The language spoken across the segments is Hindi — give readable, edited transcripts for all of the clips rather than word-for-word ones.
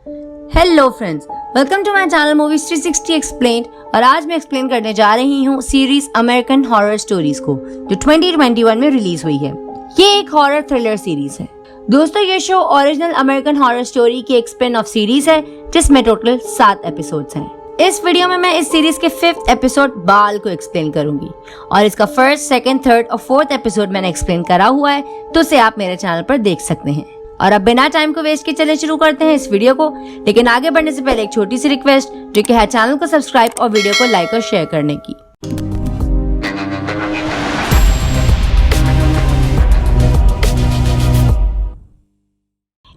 Hello friends, welcome to my channel movies 360 explained. और आज मैं एक्सप्लेन करने जा रही हूँ सीरीज अमेरिकन हॉरर स्टोरीज को, जो 2021 में रिलीज हुई है। ये एक हॉरर थ्रिलर सीरीज है। दोस्तों, ये show original American horror story की एक स्पिन ऑफ सीरीज है, जिसमें टोटल 7 एपिसोड्स हैं। इस वीडियो में मैं इस सीरीज के 5th एपिसोड बाल को एक्सप्लेन करूंगी, और इसका 1st, 2nd, 3rd और 4th एपिसोड मैंने एक्सप्लेन करा हुआ है, तो उसे आप मेरे चैनल पर देख सकते हैं। और अब बिना टाइम को वेस्ट किए चले शुरू करते हैं इस वीडियो को। लेकिन आगे बढ़ने से पहले एक छोटी सी रिक्वेस्ट, जो कि है चैनल को सब्सक्राइब और वीडियो को लाइक और शेयर करने की।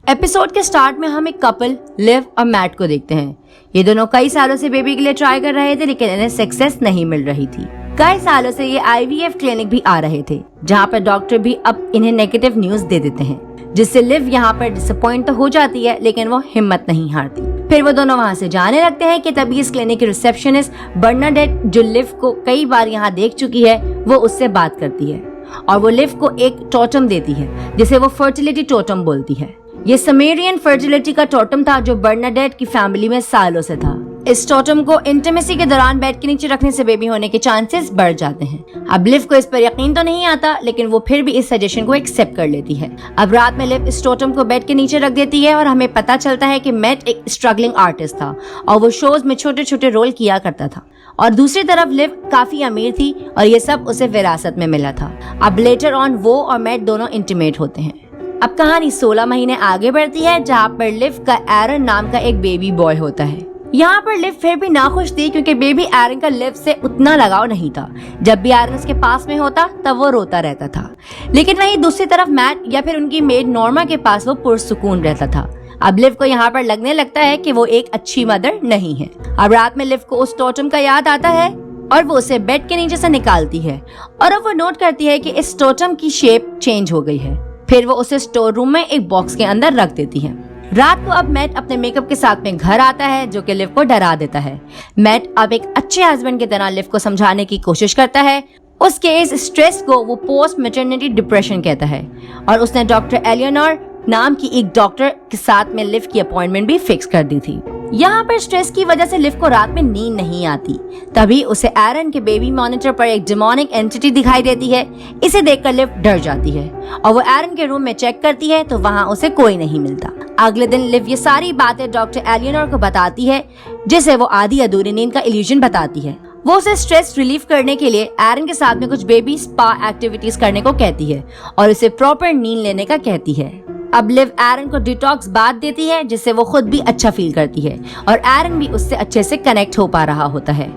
एपिसोड के स्टार्ट में हम एक कपल लिव और मैट को देखते हैं। ये दोनों कई सालों से बेबी के लिए ट्राई कर रहे थे, लेकिन इन्हें सक्सेस नहीं मिल रही थी। कई सालों से ये IVF क्लिनिक भी आ रहे थे, जहाँ पर डॉक्टर भी अब इन्हें नेगेटिव न्यूज दे देते हैं, जिससे लिव यहाँ पर डिसअपॉइंट तो हो जाती है, लेकिन वो हिम्मत नहीं हारती। फिर वो दोनों वहाँ से जाने लगते हैं कि तभी इस क्लिनिक की रिसेप्शनिस्ट बर्नाडेट, जो लिव को कई बार यहाँ देख चुकी है, वो उससे बात करती है और वो लिव को एक टोटम देती है, जिसे वो फर्टिलिटी टोटम बोलती है। ये समेरियन फर्टिलिटी का टोटम था, जो बर्नाडेट की फैमिली में सालों से था। इस टोटम को इंटिमेसी के दौरान बेड के नीचे रखने से बेबी होने के चांसेस बढ़ जाते हैं। अब लिव को इस पर यकीन तो नहीं आता, लेकिन वो फिर भी इस सजेशन को एक्सेप्ट कर लेती है। अब रात में लिव इस टोटम को बेड के नीचे रख देती है, और हमें पता चलता है कि मैट एक स्ट्रगलिंग आर्टिस्ट था और वो शोज में छोटे छोटे रोल किया करता था। और दूसरी तरफ लिव काफी अमीर थी, और ये सब उसे विरासत में मिला था। अब लेटर ऑन वो और मैट दोनों इंटीमेट होते हैं। अब कहानी 16 महीने आगे बढ़ती है, जहाँ पर लिव का एरन नाम का एक बेबी बॉय होता है। यहाँ पर लिव फिर भी नाखुश थी, क्योंकि बेबी एरन का लिव से उतना लगाव नहीं था। जब भी एरन उसके पास में होता, तब वो रोता रहता था। लेकिन वहीं दूसरी तरफ मैट या फिर उनकी मेड नॉर्मा के पास वो पुरसुकून रहता था। अब लिव को यहाँ पर लगने लगता है कि वो एक अच्छी मदर नहीं है। अब रात में लिव को उस टोटम का याद आता है, और वो उसे बेड के नीचे से निकालती है, और अब वो नोट करती है कि इस टोटम की शेप चेंज हो गई है। फिर वो उसे स्टोर रूम में एक बॉक्स के अंदर रख देती है। रात को अब मैट अपने मेकअप के साथ में घर आता है, जो कि लिव को डरा देता है। मैट अब एक अच्छे हस्बैंड की तरह लिव को समझाने की कोशिश करता है। उसके इस स्ट्रेस को वो पोस्ट मैटरनिटी डिप्रेशन कहता है, और उसने डॉक्टर एलियोनोर नाम की एक डॉक्टर के साथ में लिव की अपॉइंटमेंट भी फिक्स कर दी थी। यहाँ पर स्ट्रेस की वजह से लिव को रात में नींद नहीं आती। तभी उसे एरन के बेबी मॉनिटर पर एक डिमोनिक एंटिटी दिखाई देती है। इसे देखकर लिव डर जाती है, और वो एरन के रूम में चेक करती है, तो वहाँ उसे कोई नहीं मिलता। अगले दिन लिव ये सारी बातें डॉक्टर एलियोनोर को बताती है, जिसे वो आधी अधूरी नींद का इल्यूजन बताती है। वो उसे स्ट्रेस रिलीफ करने के लिए एरन के साथ में कुछ बेबी स्पा एक्टिविटीज करने को कहती है, और उसे प्रॉपर नींद लेने का कहती है। अब लिव एरन को डिटॉक्स बात देती है, जिससे वो खुद भी अच्छा फील करती है, और एरन भी उससे अच्छे से कनेक्ट हो पा रहा होता है।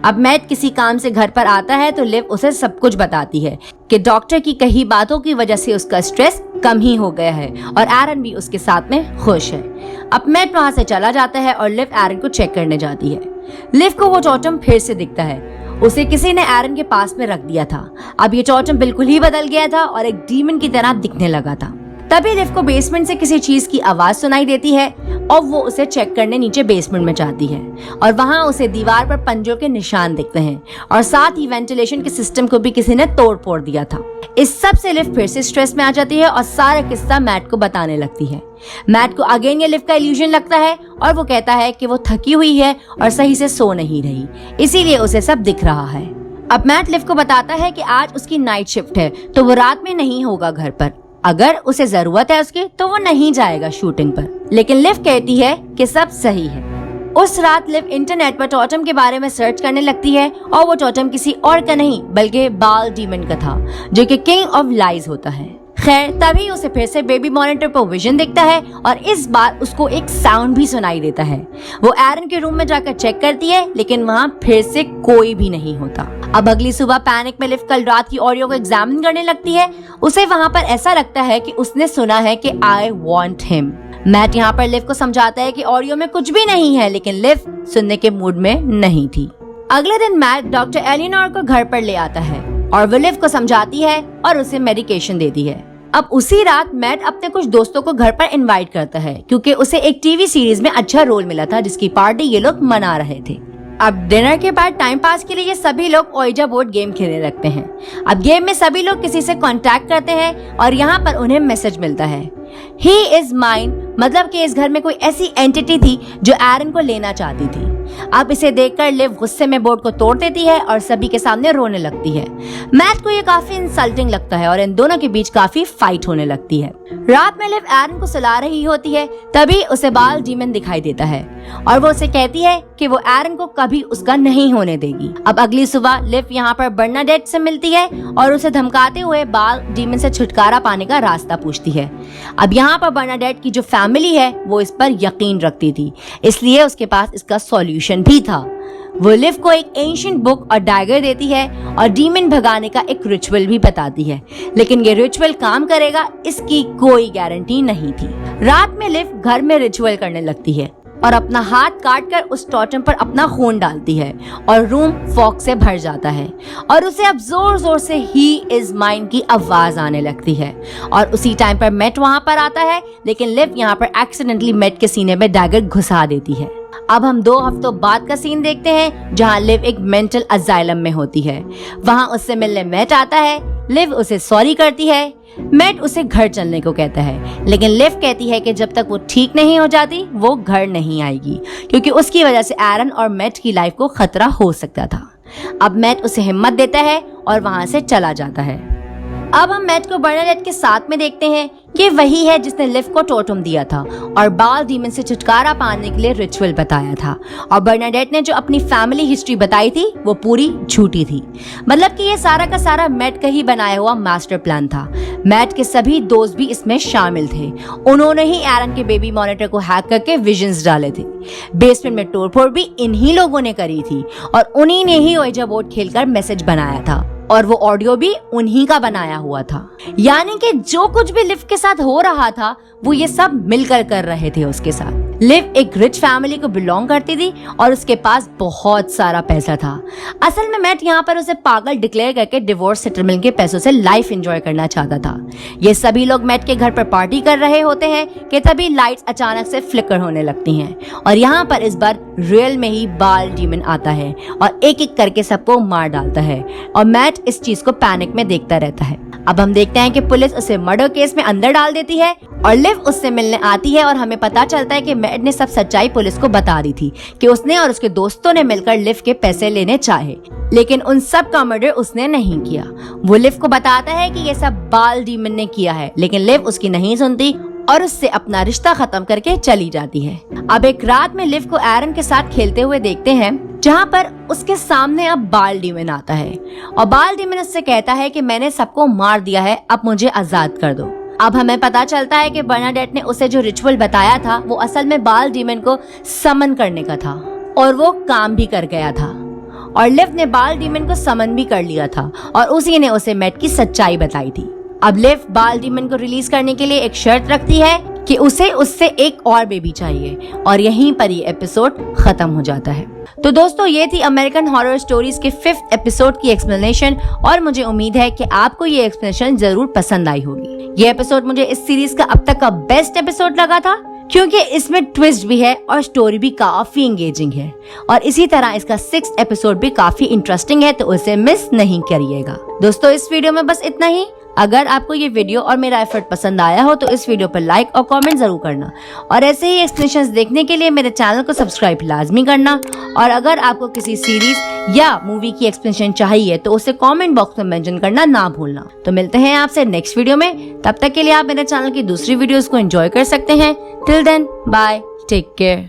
अब मैट किसी काम से घर पर आता है, तो लिव उसे सब कुछ बताती है कि डॉक्टर की कही बातों की वजह से उसका स्ट्रेस कम ही हो गया है, और एरन भी उसके साथ में खुश है। अब मैट वहाँ से चला जाता है, और लिव एरन को चेक करने जाती है। लिव को वो टोटम फिर से दिखता है। उसे किसी ने एरन के पास में रख दिया था। अब ये टोटम बिल्कुल ही बदल गया था और एक डीमन की तरह दिखने लगा था। तभी लिव को बेसमेंट से किसी चीज की आवाज सुनाई देती है, और वो उसे चेक करने नीचे बेसमेंट में जाती है, और वहाँ उसे दीवार पर पंजों के निशान दिखते हैं, और साथ ही वेंटिलेशन के सिस्टम को भी किसी ने तोड़ फोड़ दिया था। इस सब से लिव फिर से स्ट्रेस में आ जाती है, और सारा किस्सा मैट को बताने लगती है। मैट को अगेन ये लिव का इल्यूजन लगता है, और वो कहता है कि वो थकी हुई है और सही से सो नहीं रही, इसीलिए उसे सब दिख रहा है। अब मैट लिव को बताता है कि आज उसकी नाइट शिफ्ट है, तो वो रात में नहीं होगा घर पर। अगर उसे जरूरत है उसकी, तो वो नहीं जाएगा शूटिंग पर। लेकिन लिव कहती है कि सब सही है। उस रात लिव इंटरनेट पर टोटम के बारे में सर्च करने लगती है, और वो टोटम किसी और का नहीं बल्कि बाल डीमन का था, जो कि किंग ऑफ लाइज होता है। खैर, तभी उसे फिर से बेबी मॉनिटर पर विजन दिखता है, और इस बार उसको एक साउंड भी सुनाई देता है। वो एरन के रूम में जाकर चेक करती है, लेकिन वहाँ फिर से कोई भी नहीं होता। अब अगली सुबह पैनिक में लिव कल रात की ऑडियो को एग्जामिन करने लगती है। उसे वहाँ पर ऐसा लगता है कि उसने सुना है कि आई वॉन्ट हिम। मैट यहाँ पर लिव को समझाता है कि ऑडियो में कुछ भी नहीं है, लेकिन लिव सुनने के मूड में नहीं थी। अगले दिन मैट डॉक्टर एलियोनोर को घर पर ले आता है, और वो लिव को समझाती है और उसे मेडिकेशन देती है। अब उसी रात मैट अपने कुछ दोस्तों को घर पर इनवाइट करता है, क्योंकि उसे एक टीवी सीरीज में अच्छा रोल मिला था, जिसकी पार्टी ये लोग मना रहे थे। अब डिनर के बाद टाइम पास के लिए ये सभी लोग ओइजा बोर्ड गेम खेलने लगते हैं। अब गेम में सभी लोग किसी से कांटेक्ट करते हैं, और यहाँ पर उन्हें मैसेज मिलता है। ही इज माइन मतलब कि इस घर में कोई ऐसी एंटिटी थी जो एरन को लेना चाहती थी। अब इसे देखकर लिव गुस्से में बोर्ड को तोड़ देती है और सभी के सामने रोने लगती है। मैट को ये काफी इंसल्टिंग लगता है और इन दोनों के बीच काफी फाइट होने लगती है। रात में लिव एरन को सुला रही होती है, तभी उसे बाल डीमन दिखाई देता है और वो उसे कहती है कि वो एरन को कभी उसका नहीं होने देगी। अब अगली सुबह लिव यहाँ पर बर्नाडेट से मिलती है और उसे धमकाते हुए बाल डीमन से छुटकारा पाने का रास्ता पूछती है। अब यहाँ पर बर्नाडेट की जो फैमिली है वो इस पर यकीन रखती थी, इसलिए उसके पास इसका सॉल्यूशन भी था। वो लिव को एक एंशिएंट बुक और डैगर देती है और डीमन भगाने का एक रिचुअल भी बताती है, लेकिन ये रिचुअल काम करेगा इसकी कोई गारंटी नहीं थी। रात में लिव घर में रिचुअल करने लगती है और अपना हाथ काटकर उस टोटेम पर अपना खून डालती है और रूम फॉग से भर जाता है और उसे अब जोर जोर से ही इज माइन की आवाज आने लगती है। और उसी टाइम पर मैट वहां पर आता है, लेकिन लिव यहाँ पर एक्सीडेंटली मैट के सीने में डैगर घुसा देती है। अब हम 2 हफ्तों बाद का सीन देखते हैं जहां लिव एक मेंटल अजाइलम में होती है। वहां उससे मिलने मैट आता है। लिव उसे सॉरी करती है। मैट उसे घर चलने को कहता है, लेकिन लिव कहती है कि जब तक वो ठीक नहीं हो जाती वो घर नहीं आएगी, क्योंकि उसकी वजह से एरन और मैट की लाइफ को खतरा हो सकता था। अब मैट उसे हिम्मत देता है और वहां से चला जाता है। अब हम मैट को बर्नाडेट के साथ में देखते हैं कि वही है जिसने लिव को टोटम दिया था और बाल डीमन से छुटकारा पाने के लिए रिचुअल बताया था। और बर्नाडेट ने जो अपनी फैमिली हिस्ट्री बताई थी वो पूरी झूठी थी, मतलब कि ये सारा का सारा मैट का ही बनाया हुआ मास्टर प्लान था। मैट के सभी दोस्त भी इसमें शामिल थे। उन्होंने ही एरन के बेबी मॉनिटर को हैक करके विजन्स डाले थे। बेसमेंट में तोड़फोड़ भी इन्हीं लोगों ने करी थी और उन्हीं ने ही ओइजा बोर्ड खेलकर मैसेज बनाया था और वो ऑडियो भी उन्हीं का बनाया हुआ था। यानी कि जो कुछ भी लिव के साथ हो रहा था वो ये सब मिलकर कर रहे थे उसके साथ। लिव एक रिच फैमिली को बिलोंग करती थी और उसके पास बहुत सारा पैसा था। असल में मैट यहाँ पर उसे पागल डिक्लेयर करके डिवोर्स सेटलमेंट के पैसों से लाइफ एंजॉय करना चाहता था। ये सभी लोग मैट के घर पर पार्टी कर रहे होते हैं कि तभी लाइट्स अचानक से फ्लिकर होने लगती हैं और यहाँ पर इस बार रियल में ही बाल डीमन आता है और एक एक करके सबको मार डालता है और मैट इस चीज को पैनिक में देखता रहता है। अब हम देखते हैं कि पुलिस उसे मर्डर केस में अंदर डाल देती है और लिव उससे मिलने आती है और हमें पता चलता है कि मैट ने सब सच्चाई पुलिस को बता दी थी कि उसने और उसके दोस्तों ने मिलकर लिव के पैसे लेने चाहे, लेकिन उन सब का मर्डर उसने नहीं किया। वो लिव को बताता है कि ये सब बाल डीमन ने किया है, लेकिन लिव उसकी नहीं सुनती और उससे अपना रिश्ता खत्म करके चली जाती है। अब एक रात में लिव को एरन के साथ खेलते हुए देखते हैं जहाँ पर उसके सामने अब बाल डीमन आता है और बाल डीमन उससे कहता है कि मैंने सबको मार दिया है, अब मुझे आजाद कर दो। अब हमें पता चलता है कि बर्नाडेट ने उसे जो रिचुअल बताया था वो असल में बाल डीमन को समन करने का था और वो काम भी कर गया था और लिव ने बाल डीमन को समन भी कर लिया था और उसी ने उसे मैट की सच्चाई बताई थी। अब लिव बाल डीमन को रिलीज करने के लिए एक शर्त रखती है कि उसे उससे एक और बेबी चाहिए और यहीं पर ये एपिसोड खत्म हो जाता है। तो दोस्तों ये थी अमेरिकन हॉरर स्टोरीज के 5th एपिसोड की एक्सप्लेनेशन और मुझे उम्मीद है कि आपको ये एक्सप्लेनेशन जरूर पसंद आई होगी। ये एपिसोड मुझे इस सीरीज का अब तक का बेस्ट एपिसोड लगा था क्योंकि इसमें ट्विस्ट भी है और स्टोरी भी काफी एंगेजिंग है और इसी तरह इसका 6th एपिसोड भी काफी इंटरेस्टिंग है, तो उसे मिस नहीं करिएगा। दोस्तों इस वीडियो में बस इतना ही। अगर आपको ये वीडियो और मेरा एफर्ट पसंद आया हो तो इस वीडियो पर लाइक और कमेंट जरूर करना और ऐसे ही एक्सप्लेनेशंस देखने के लिए मेरे चैनल को सब्सक्राइब लाजमी करना। और अगर आपको किसी सीरीज या मूवी की एक्सप्लेनेशन चाहिए तो उसे कमेंट बॉक्स में मेंशन करना ना भूलना। तो मिलते हैं आपसे नेक्स्ट वीडियो में, तब तक के लिए आप मेरे चैनल की दूसरी वीडियोस को एंजॉय कर सकते हैं। Till then bye, take care.